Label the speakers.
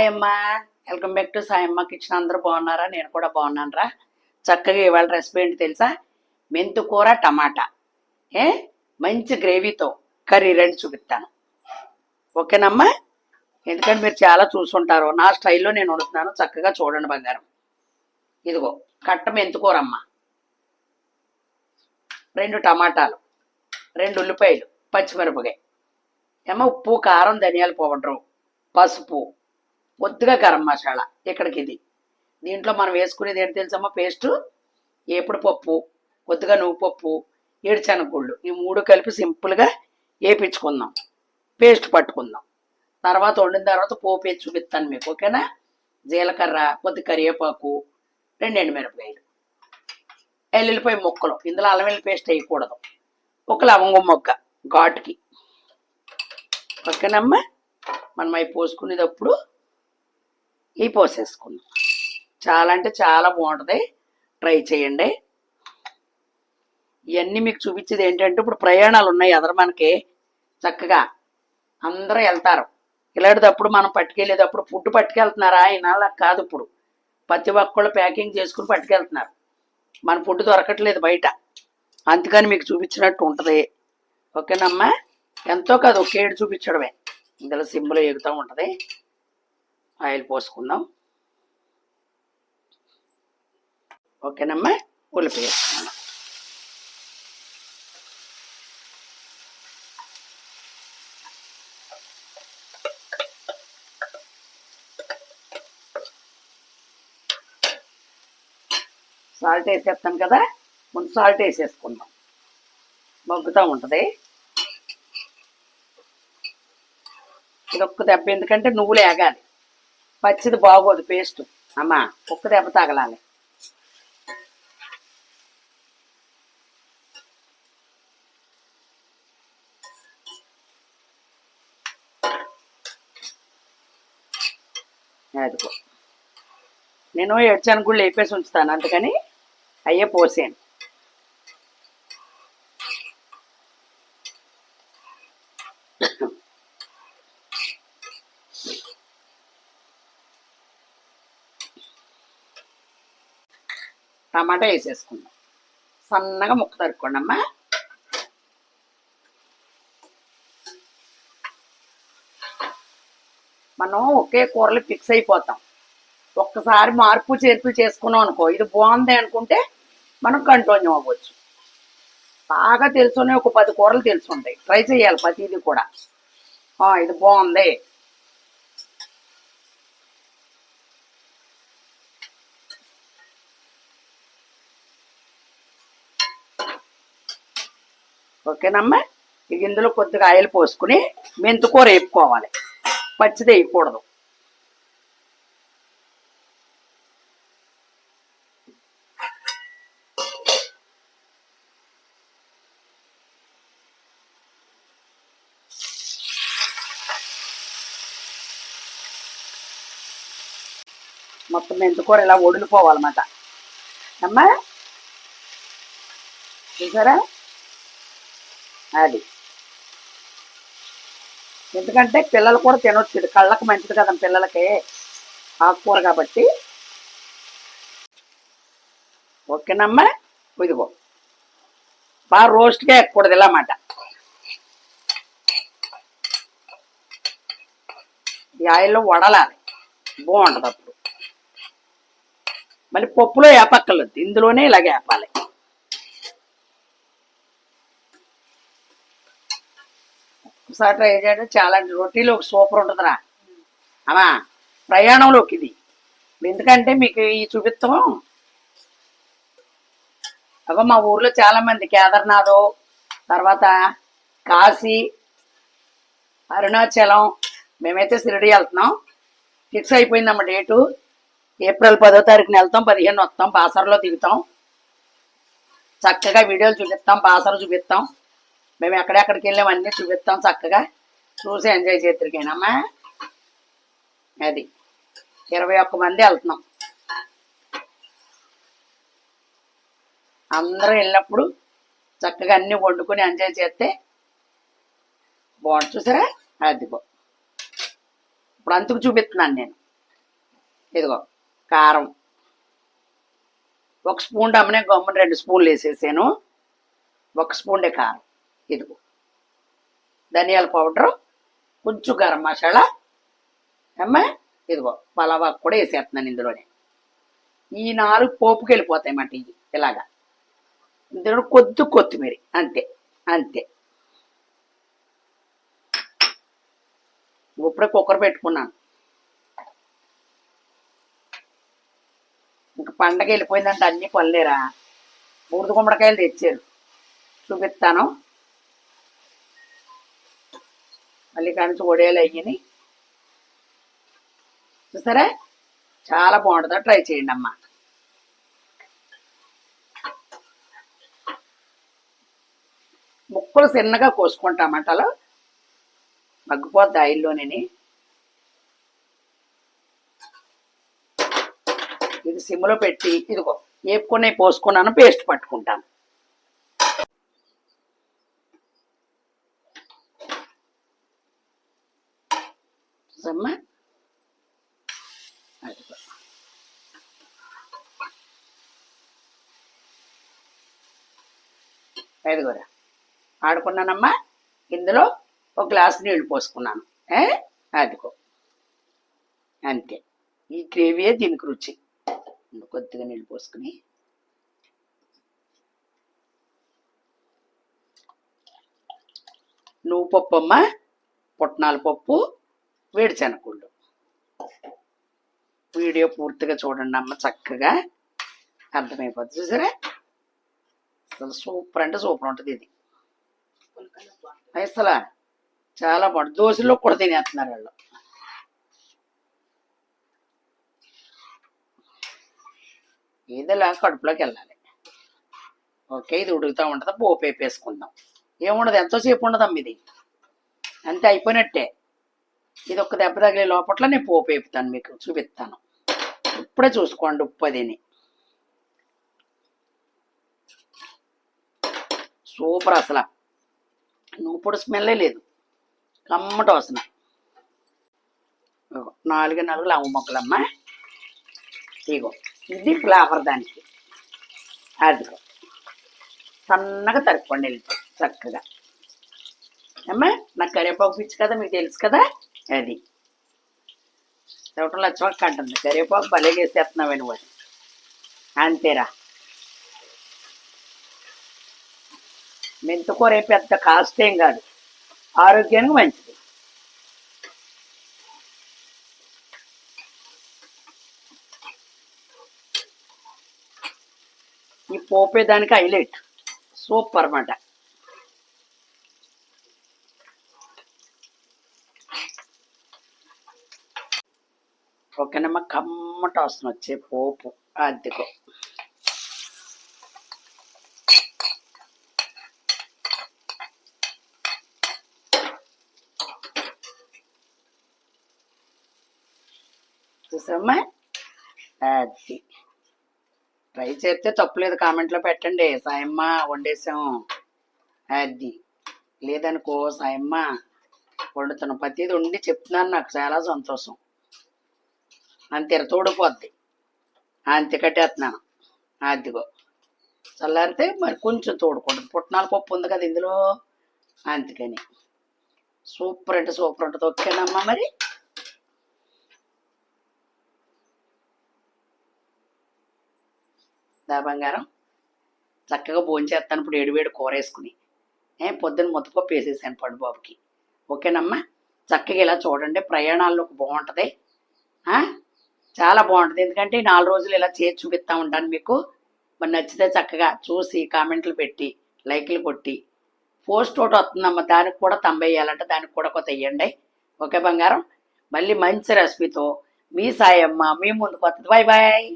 Speaker 1: అమ్మా, welcome back to Sayamma kitchen. అందరూ బాగున్నారా? నేను కూడా బాగున్నాను రా. చక్కగా ఇవాళ రెసిపీ ఏంటి తెలుసా? మెంతు కూర టమాటా ఏ మంచి గ్రేవీతో కర్రీ రెండు చూపిస్తాను. ఓకేనమ్మా? ఎందుకంటే మీరు చాలా చూసుంటారు. నా స్టైల్లో నేను వండుతున్నాను. చక్కగా చూడండి బంగారం. ఇదిగో కట్ట మెంతు కూర అమ్మ, 2 టమాటాలు, 2 ఉల్లిపాయలు, పచ్చిమిరపకాయ ఏమో, ఉప్పు, కారం, ధనియాల పౌడరు, పసుపు, కొద్దిగా గరం మసాలా. ఇక్కడికి ఇది దీంట్లో మనం వేసుకునేది ఏంటి తెలుసమ్మా? పేస్టు ఏపుడు పప్పు, కొద్దిగా నువ్వు పప్పు, ఏడుశనగగుళ్ళు, ఈ 3 కలిపి సింపుల్గా వేపించుకుందాం, పేస్ట్ పట్టుకుందాం. తర్వాత వండిన తర్వాత పోపు వేసి చూపిస్తాను మీకు. ఓకేనా? జీలకర్ర, కొద్ది కరివేపాకు, 2 ఎండుమిరపకాయలు, ఎల్లుల్లిపాయ ముక్కలు. ఇందులో అల్లం వెల్లుల్లి పేస్ట్ వేయకూడదు. ఒక లవంగం మొగ్గ ఘాటుకి. ఓకేనమ్మా? మనం అవి పోసుకునేటప్పుడు ఇవి పోసేసుకుందాం. చాలా అంటే చాలా బాగుంటుంది, ట్రై చేయండి. ఇవన్నీ మీకు చూపించేది ఏంటంటే, ఇప్పుడు ప్రయాణాలు ఉన్నాయి ఎదరు మనకి. చక్కగా అందరూ వెళ్తారు. ఇలాంటిదప్పుడు మనం పట్టుకెళ్ళేటప్పుడు ఫుడ్ పట్టుకెళ్తున్నారా? అయినా కాదు, ఇప్పుడు ప్రతి ఒక్కళ్ళు ప్యాకింగ్ చేసుకుని పట్టుకెళ్తున్నారు. మన ఫుడ్ దొరకట్లేదు బయట, అందుకని మీకు చూపించినట్టు ఉంటుంది. ఓకేనమ్మా? ఎంతో కాదు, ఒక 7 చూపించడమే. ఇందులో సింబల్ ఎగుతూ ఉంటుంది. ఆయిల్ పోసుకుందాం. ఓకేనమ్మా? ఉల్లిపాయ వేసుకుందాం. సాల్ట్ వేసేస్తాను కదా, ముందు సాల్ట్ వేసేసుకుందాం. మగ్గుతూ ఉంటుంది. ఇది ఒక్క దెబ్బ, ఎందుకంటే నువ్వులు వేగాలి, పచ్చిది బాగోదు పేస్ట్ అమ్మా. ఒక్క దెబ్బ తగలాలి. అదిగో నేను ఏడ్చనుగుళ్ళు వేపేసి ఉంచుతాను, అందుకని అయ్యే పోసాను. టమాటా వేసేసుకుందాం. సన్నగా ముక్క తరుక్కోండి అమ్మా. మనం ఒకే కూరలు ఫిక్స్ అయిపోతాం. ఒక్కసారి మార్పు చేర్పులు చేసుకున్నాం అనుకో, ఇది బాగుంది అనుకుంటే మనం కంటిన్యూ అవ్వచ్చు. బాగా తెలుసునే ఒక 10 కూరలు తెలుసుంటాయి, ట్రై చేయాలి ప్రతిదీ కూడా. ఇది బాగుంది. ఓకేనమ్మా? ఇక ఇందులో కొద్దిగా ఆయిల్ పోసుకుని మెంతుకూర వేపుకోవాలి, పచ్చిది వేయకూడదు. మొత్తం మెంతుకూర ఇలా వడిలిపోవాలన్నమాట అమ్మా. చూసారా? అది ఎందుకంటే పిల్లలు కూడా తినొచ్చు, ఇది కళ్ళకు మంచిది కదా పిల్లలకి, ఆకుకూర కాబట్టి. ఓకేనమ్మా? ఇదిగో బాగా రోస్ట్గా ఎక్కకూడదు ఇలా అన్నమాట. ఈ ఆయిల్లో వడలాలి, బాగుంటుంది అప్పుడు. మళ్ళీ పప్పులో వేపక్కర్లేదు, ఇందులోనే ఇలాగే వేపాలి. ఒకసారి ట్రై చేయండి, చాలా రొటీలో ఒక సూపర్ ఉంటుందిరా అమ్మా. ప్రయాణంలోకి ఇది, ఎందుకంటే మీకు ఈ చూపిస్తాం. అగో మా ఊర్లో చాలామంది కేదార్నాథ్, తర్వాత కాశీ, అరుణాచలం, మేమైతే షిరిడి వెళ్తున్నాం. Fix అయిపోయిందమ్మ date. ఏప్రిల్ 10వ తారీఖున వెళ్తాం, 15 వస్తాం. బాసరలో దిగుతాం. చక్కగా వీడియోలు చూపిస్తాం, బాసర చూపిస్తాం, మేము ఎక్కడెక్కడికి వెళ్ళాం అన్నీ చూపిస్తాం. చక్కగా చూసి ఎంజాయ్ చేద్దరికేనమ్మా. అది 21 మంది వెళ్తున్నాం. అందరూ వెళ్ళినప్పుడు చక్కగా అన్నీ వండుకొని ఎంజాయ్ చేస్తే బాగుంటుంది. చూసారా? అదిగో ఇప్పుడు అంతకు చూపిస్తున్నాను నేను. ఇదిగో కారం 1 స్పూన్ అమ్మనే గమ్మున 2 స్పూన్లు వేసేసాను. 1 స్పూనే కారం. ఇదిగో ధనియాల పౌడరు, కొంచెం గరం మసాలా అమ్మా. ఇదిగో పలావాకు కూడా వేసేస్తున్నాను ఇందులోనే. ఈ 4 పోపుకి వెళ్ళిపోతాయి మాట ఇవి ఇలాగా. ఇందులో కొత్తిమీర, అంతే అంతే. ఇప్పుడే కుక్కర్ పెట్టుకున్నాను. ఇంక పండగ వెళ్ళిపోయిందంటే అన్ని పనులేరా. బూడిద గుమ్మడికాయలు తెచ్చారు, చూపిస్తాను. మళ్ళీ కానీ ఒడియాలు అయ్యి చూసారా, చాలా బాగుంటుందా, ట్రై చేయండి అమ్మా. ముక్కలు చిన్నగా కోసుకుంటా టమాటాలు, మగ్గిపోద్ది ఆయిల్లోనే. ఇది సిమ్లో పెట్టి ఇదిగో వేపుకొని పోసుకున్నాను, పేస్ట్ పట్టుకుంటాను. చూసమ్మా, ఐదుగురా ఆడుకున్నానమ్మా. ఇందులో 1 గ్లాసు నీళ్లు పోసుకున్నాను. అదిగో అంతే. ఈ గ్రేవీయే దీనికి రుచి. కొద్దిగా నీళ్ళు పోసుకుని నువ్వు పప్పు అమ్మ, పుట్నాల పప్పు, వేడిశనగగుళ్ళు. వీడియో పూర్తిగా చూడండి అమ్మ, చక్కగా అర్థమైపోతుంది. చూసారా, అసలు సూపర్ అంటే సూపర్ ఉంటుంది ఇది. అసలు చాలా బాగుంటుంది. దోశలో కూడా తినేస్తున్నారు వాళ్ళు. ఏదోలా కడుపులోకి వెళ్ళాలి. ఓకే, ఇది ఉడుకుతూ ఉంటుంది. పోపు వేపేసుకుందాం. ఏముండదు, ఎంతోసేపు ఉండదమ్మ ఇది, అంతే అయిపోయినట్టే. ఇది ఒక్క దెబ్బ తగిలే లోపట్ల నేను పోపు వేపుతాను, మీకు చూపిస్తాను. ఇప్పుడే చూసుకోండి ఉప్పు అదిని. సూపర్ అసలు, నూపుడు స్మెల్లే లేదు, కమ్మట వాసన. 4 లవంగ మొక్కలమ్మ. ఇగో ఇది ఫ్లేవర్ దానికి. అదిగో సన్నగా తరుక్కోండి వెళ్ళిపోయి చక్కగా. అమ్మా, నాకు కరివేపాకు పిచ్చి కదా, మీకు తెలుసు కదా. అది చెవటం లచ్చమక్క అంటుంది, కరివేపాకు భలే వేసేస్తున్నావు నువ్వు. అంతేరా. మెంతుకూర పెద్ద కాస్ట్ ఏం కాదు, ఆరోగ్యానికి మంచిది. ఈ పోపే దానికి హైలైట్, సూపర్ అన్నమాట. ఓకేనమ్మా, కమ్మట వాసన వచ్చే పోపు. అద్దెకో చూసామ్మా, అది ట్రై చేస్తే తప్పులేదు, కామెంట్లో పెట్టండి. సాయమ్మ వండేసాం అది, లేదనుకో సాయమ్మ వండుతాను. ప్రతిది వండి చెప్తున్నాను, నాకు చాలా సంతోషం. అంతే తోడిపోద్ది, అంతే కట్టేస్తున్నాను. అదిగో చల్లారితే మరి కొంచెం తోడుకుంటుంది. పుట్నాల పప్పు ఉంది కదా ఇందులో, అందుకని సూపర్ అంటే సూపర్ ఉంటుంది. ఓకేనమ్మా, మరి దా బంగారం, చక్కగా భోంచేస్తాను ఇప్పుడు. ఏడువేడు కూర వేసుకుని పొద్దున్న ముద్దపప్పు వేసేసాను పడుబాబుకి. ఓకేనమ్మా, చక్కగా ఇలా చూడండి, ప్రయాణాల్లోకి బాగుంటుంది, చాలా బాగుంటుంది. ఎందుకంటే 4 రోజులు ఇలా చేసి చూపిస్తూ ఉంటాను మీకు. మరి నచ్చితే చక్కగా చూసి కామెంట్లు పెట్టి లైక్లు కొట్టి పోస్ట్ ఒకటి వస్తుందమ్మా, దానికి కూడా తంబేయాలంటే దానికి కూడా కొత్త వేయండి. ఓకే బంగారం, మళ్ళీ మంచి రెసిపీతో మీ సాయమ్మ మీ ముందుకు వస్తుంది. Bye bye.